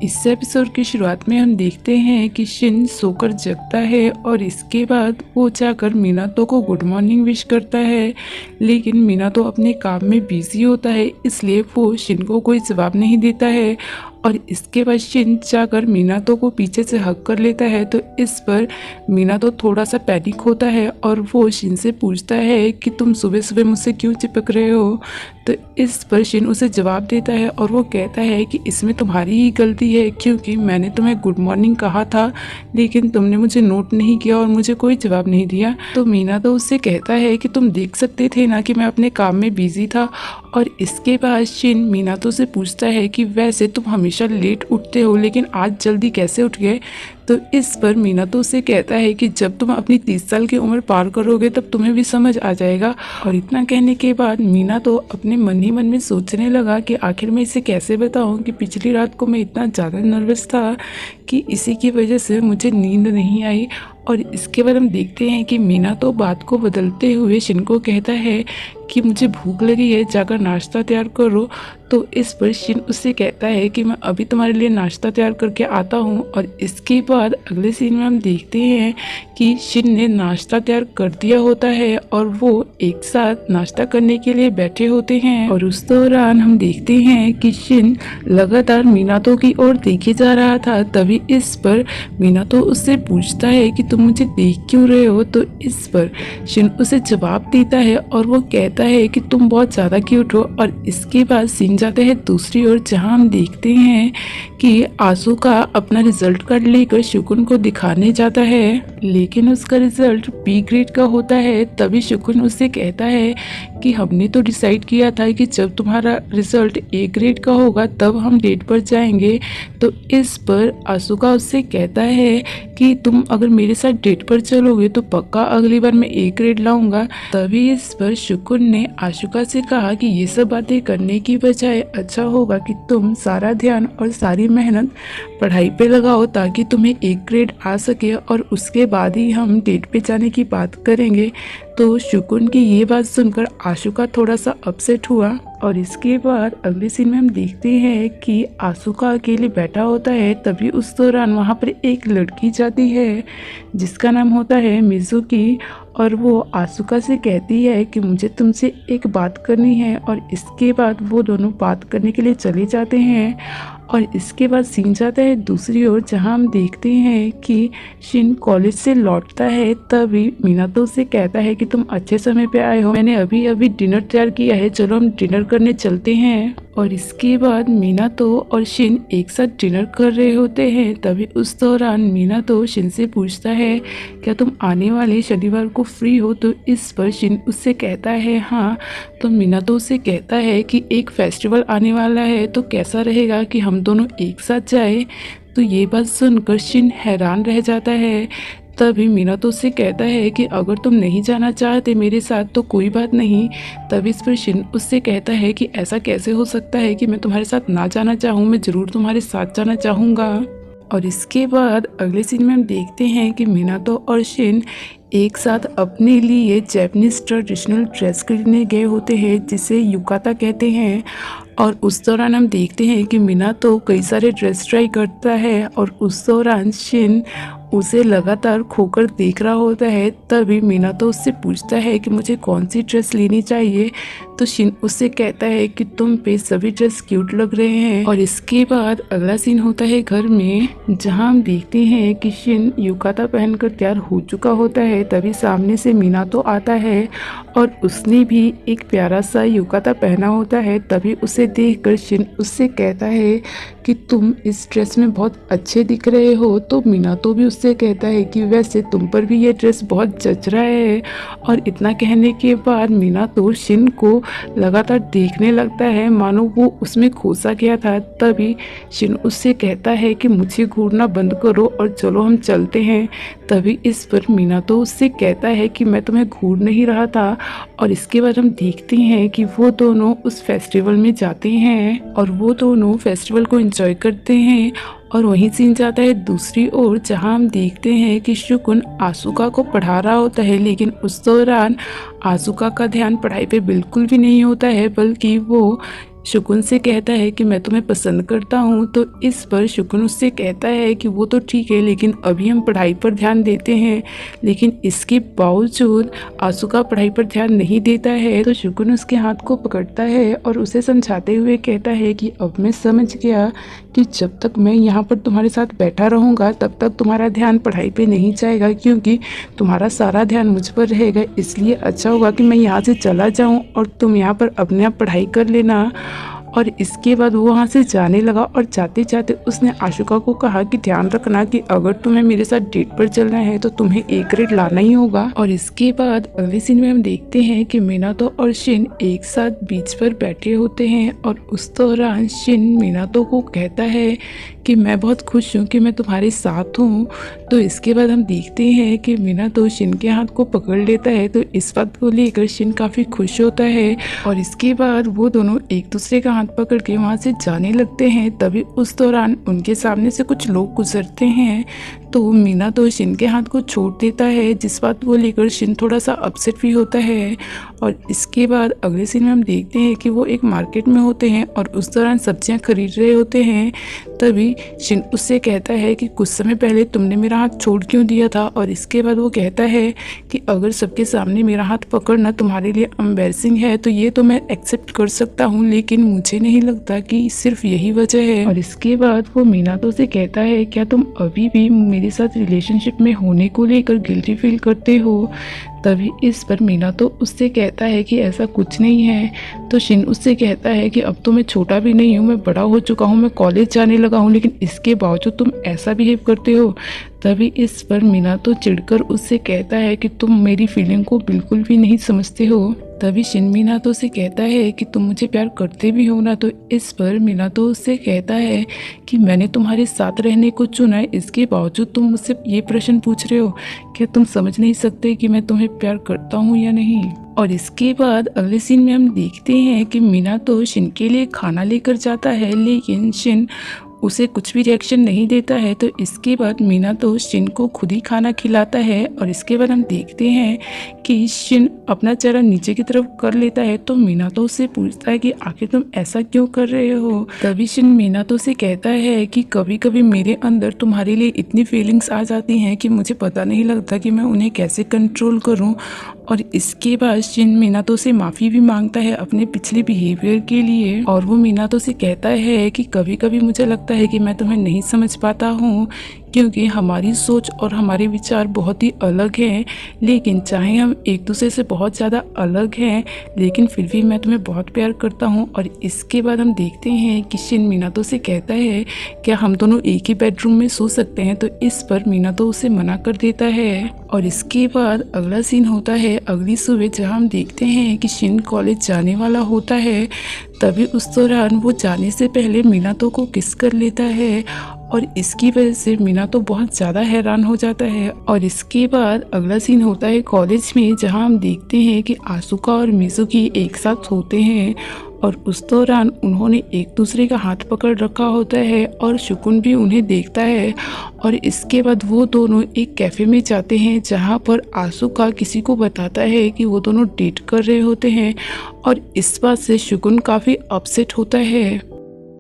इस एपिसोड की शुरुआत में हम देखते हैं कि शिन सोकर जगता है और इसके बाद वो जाकर मीनातो को गुड मॉर्निंग विश करता है, लेकिन मीनातो अपने काम में बिजी होता है, इसलिए वो शिन को कोई जवाब नहीं देता है। और इसके बाद शिन जाकर मीनातो को पीछे से हग कर लेता है, तो इस पर मीनातो थोड़ा सा पैनिक होता है और वो शिन से पूछता है कि तुम सुबह सुबह मुझसे क्यों चिपक रहे हो। तो इस पर शिन उसे जवाब देता है और वो कहता है कि इसमें तुम्हारी ही गलती है, क्योंकि मैंने तुम्हें गुड मॉर्निंग कहा था लेकिन तुमने मुझे नोट नहीं किया और मुझे कोई जवाब नहीं दिया। तो मीना तो उससे कहता है कि तुम देख सकते थे ना कि मैं अपने काम में बिजी था। और इसके बाद शिन मीनातो से पूछता है कि वैसे तुम हमेशा लेट उठते हो, लेकिन आज जल्दी कैसे उठ गए। तो इस पर मीनातो से कहता है कि जब तुम अपनी 30 साल की उम्र पार करोगे तब तुम्हें भी समझ आ जाएगा। और इतना कहने के बाद मीनातो अपने मन ही मन में सोचने लगा कि आखिर मैं इसे कैसे बताऊं कि पिछली रात को मैं इतना ज़्यादा नर्वस था कि इसी की वजह से मुझे नींद नहीं आई। और इसके बाद हम देखते हैं कि मीनातो बात को बदलते हुए शिन को कहता है कि मुझे भूख लगी है, जाकर नाश्ता तैयार करो। तो इस पर शिन उससे कहता है कि मैं अभी तुम्हारे लिए नाश्ता तैयार करके आता हूँ। और इसके बाद अगले सीन में हम देखते हैं कि शिन ने नाश्ता तैयार कर दिया होता है और वो एक साथ नाश्ता करने के लिए बैठे होते हैं। और उस दौरान हम देखते हैं कि शिन लगातार मीनातो की ओर देखे जा रहा था। तभी इस पर मीनातो उससे पूछता है कि तुम मुझे देख क्यों रहे हो। तो इस पर शिन उसे जवाब देता है और वो कहता है कि तुम बहुत ज़्यादा क्यूट हो। और इसके बाद सीन जाते हैं दूसरी ओर, जहां हम देखते हैं कि आसुका अपना रिजल्ट कार्ड लेकर शुकुन को दिखाने जाता है, लेकिन उसका रिजल्ट बी ग्रेड का होता है। तभी शुकुन उससे कहता है कि हमने तो डिसाइड किया था कि जब तुम्हारा रिजल्ट ए ग्रेड का होगा तब हम डेट पर जाएंगे। तो इस पर आसुका उससे कहता है कि तुम अगर मेरे साथ डेट पर चलोगे तो पक्का अगली बार मैं ए ग्रेड लाऊंगा। तभी इस पर शुकुन ने आशुका से कहा कि ये सब बातें करने की बजाय अच्छा होगा कि तुम सारा ध्यान और सारी मेहनत पढ़ाई पे लगाओ ताकि तुम्हें एक ग्रेड आ सके और उसके बाद ही हम डेट पे जाने की बात करेंगे। तो शुकुन की ये बात सुनकर आशुका थोड़ा सा अपसेट हुआ। और इसके बाद अगले सीन में हम देखते हैं कि आशुका अकेले बैठा होता है। तभी उस दौरान वहाँ पर एक लड़की जाती है जिसका नाम होता है मिजुकी, और वो आशुका से कहती है कि मुझे तुमसे एक बात करनी है। और इसके बाद वो दोनों बात करने के लिए चले जाते हैं। और इसके बाद सीन जाता है दूसरी ओर, जहां हम देखते हैं कि शिन कॉलेज से लौटता है। तभी मीनातो से कहता है कि तुम अच्छे समय पे आए हो, मैंने अभी अभी डिनर तैयार किया है, चलो हम डिनर करने चलते हैं। और इसके बाद मीनातो और शिन एक साथ डिनर कर रहे होते हैं। तभी उस दौरान मीनातो शिन से पूछता है क्या तुम आने वाले शनिवार को फ्री हो। तो इस पर शिन उससे कहता है हाँ। तो मीनातो से कहता है कि एक फेस्टिवल आने वाला है तो कैसा रहेगा कि हम दोनों एक साथ जाए। तो ये बात सुनकर शिन हैरान रह जाता है। तभी मीनातो से कहता है कि अगर तुम नहीं जाना चाहते मेरे साथ तो कोई बात नहीं। तभी इस पर शिन उससे कहता है कि ऐसा कैसे हो सकता है कि मैं तुम्हारे साथ ना जाना चाहूँ, मैं ज़रूर तुम्हारे साथ जाना चाहूँगा। और इसके बाद अगले सीन में हम देखते हैं कि मीनातो और शिन एक साथ अपने लिए जैपनीज ट्रेडिशनल ड्रेस खरीदने गए होते हैं जिसे युकाता कहते हैं। और उस दौरान हम देखते हैं कि मीनातो कई सारे ड्रेस ट्राई करता है और उस दौरान शिन उसे लगातार खोकर देख रहा होता है। तभी मीनातो उससे पूछता है कि मुझे कौन सी ड्रेस लेनी चाहिए। तो शिन उससे कहता है कि तुम पे सभी ड्रेस क्यूट लग रहे हैं। और इसके बाद अगला सीन होता है घर में, जहां हम देखते हैं कि शिन युकाता पहनकर तैयार हो चुका होता है। तभी सामने से मीनातो आता है और उसने भी एक प्यारा सा युकाता पहना होता है। तभी उसे देखकर शिन उससे कहता है कि तुम इस ड्रेस में बहुत अच्छे दिख रहे हो। तो मीनातो भी उससे कहता है कि वैसे तुम पर भी ये ड्रेस बहुत जच रहा है। और इतना कहने के बाद मीनातो शिन को लगातार देखने लगता है मानो वो उसमें खोसा गया था। तभी शिन उससे कहता है कि मुझे घूरना बंद करो और चलो हम चलते हैं। तभी इस पर मीनातो उससे कहता है कि मैं तुम्हें घूर नहीं रहा था। और इसके बाद हम देखते हैं कि वो दोनों उस फेस्टिवल में जाते हैं और वो दोनों फेस्टिवल को एंजॉय करते हैं। और वहीं सीन जाता है दूसरी ओर, जहां हम देखते हैं कि शुकुन आशुका को पढ़ा रहा होता है, लेकिन उस दौरान आशुका का ध्यान पढ़ाई पे बिल्कुल भी नहीं होता है, बल्कि वो शुकुन से कहता है कि मैं तुम्हें पसंद करता हूँ। तो इस पर शुकुन उससे कहता है कि वो तो ठीक है, लेकिन अभी हम पढ़ाई पर ध्यान देते हैं। लेकिन इसके बावजूद आसुका पढ़ाई पर ध्यान नहीं देता है। तो शुकुन उसके हाथ को पकड़ता है और उसे समझाते हुए कहता है कि अब मैं समझ गया कि जब तक मैं यहाँ पर तुम्हारे साथ बैठा रहूँगा तब तक तुम्हारा ध्यान पढ़ाई पे नहीं जाएगा, क्योंकि तुम्हारा सारा ध्यान मुझ पर रहेगा। इसलिए अच्छा होगा कि मैं यहाँ से चला जाऊँ और तुम यहाँ पर अपने आप पढ़ाई कर लेना। और इसके बाद वो वहाँ से जाने लगा और जाते जाते उसने आशुका को कहा कि ध्यान रखना कि अगर तुम्हें मेरे साथ डेट पर चलना है तो तुम्हें A ग्रेड लाना ही होगा। और इसके बाद अगले सीन में हम देखते हैं कि मिनातो और शिन एक साथ बीच पर बैठे होते हैं और उस दौरान शिन मिनातो को कहता है कि मैं बहुत खुश हूँ कि मैं तुम्हारे साथ हूँ। तो इसके बाद हम देखते हैं कि मिनातो शिन के हाथ को पकड़ लेता है। तो इस बात को लेकर शिन काफ़ी खुश होता है और इसके बाद वो दोनों एक दूसरे का हाथ पकड़ के वहाँ से जाने लगते हैं। तभी उस दौरान उनके सामने से कुछ लोग गुजरते हैं। तो मिनातो शिन के हाथ को छोड़ देता है, जिस बात को लेकर शिन थोड़ा सा अपसेट भी होता है। और इसके बाद अगले सीन में हम देखते हैं कि वो एक मार्केट में होते हैं और उस दौरान सब्जियां खरीद रहे होते हैं। तभी शिन उससे कहता है कि कुछ समय पहले तुमने मेरा हाथ छोड़ क्यों दिया था। और इसके बाद वो कहता है कि अगर सबके सामने मेरा हाथ पकड़ना तुम्हारे लिए एम्बैरसिंग है तो ये तो मैं एक्सेप्ट कर सकता हूँ, लेकिन मुझे नहीं लगता कि सिर्फ यही वजह है। और इसके बाद वो मिनातो से कहता है क्या तुम अभी भी मेरे साथ रिलेशनशिप में होने को लेकर गिल्टी फील करते हो। तभी इस पर मिनातो उससे कहता है कि ऐसा कुछ नहीं है। तो शिन उससे कहता है कि अब तो मैं छोटा भी नहीं हूँ, मैं बड़ा हो चुका हूँ, मैं कॉलेज जाने लगा हूँ, लेकिन इसके बावजूद तुम ऐसा बिहेव करते हो। तभी इस पर मिनातो चिढ़कर उससे कहता है कि तुम मेरी फीलिंग को बिल्कुल भी नहीं समझते हो। तभी शिन मिनातो से कहता है कि तुम मुझे प्यार करते भी हो ना। तो इस पर मिनातो उससे कहता है कि मैंने तुम्हारे साथ रहने को चुना है, इसके बावजूद तुम मुझसे ये प्रश्न पूछ रहे हो। क्या तुम समझ नहीं सकते कि मैं तुम्हें प्यार करता हूँ या नहीं। और इसके बाद अगले सीन में हम देखते हैं कि मिनातो शिन के लिए खाना लेकर जाता है, लेकिन शिन उसे कुछ भी रिएक्शन नहीं देता है। तो इसके बाद मिनातो शिन को खुद ही खाना खिलाता है। और इसके बाद हम देखते हैं कि शिन अपना चेहरा नीचे की तरफ कर लेता है। तो मिनातो उससे पूछता है कि आखिर तुम ऐसा क्यों कर रहे हो। तभी शिन मिनातो से कहता है कि कभी कभी मेरे अंदर तुम्हारे लिए इतनी फीलिंग्स आ जाती हैं कि मुझे पता नहीं लगता कि मैं उन्हें कैसे कंट्रोल करूं। और इसके बाद शिन मिनातो से माफ़ी भी मांगता है अपने पिछले बिहेवियर के लिए। और वो मिनातो से कहता है कि कभी कभी मुझे लगता है कि मैं तुम्हें नहीं समझ पाता हूँ, क्योंकि हमारी सोच और हमारे विचार बहुत ही अलग हैं। लेकिन चाहे हम एक दूसरे से बहुत ज़्यादा अलग हैं, लेकिन फिर भी मैं तुम्हें बहुत प्यार करता हूँ। और इसके बाद हम देखते हैं कि शिन मिनातो से कहता है क्या हम दोनों एक ही बेडरूम में सो सकते हैं। तो इस पर मिनातो उसे मना कर देता है। और इसके बाद अगला सीन होता है अगली सुबह, जहाँ हम देखते हैं कि शिन कॉलेज जाने वाला होता है। तभी उस दौरान वो जाने से पहले मिनातो को किस कर लेता है और इसकी वजह से मिनातो बहुत ज़्यादा हैरान हो जाता है। और इसके बाद अगला सीन होता है कॉलेज में, जहां हम देखते हैं कि आसुका और मिजुकी एक साथ होते हैं और उस दौरान उन्होंने एक दूसरे का हाथ पकड़ रखा होता है और शुकुन भी उन्हें देखता है। और इसके बाद वो दोनों एक कैफ़े में जाते हैं, जहाँ पर आसुका किसी को बताता है कि वो दोनों डेट कर रहे होते हैं और इस बात से शुकुन काफ़ी अपसेट होता है।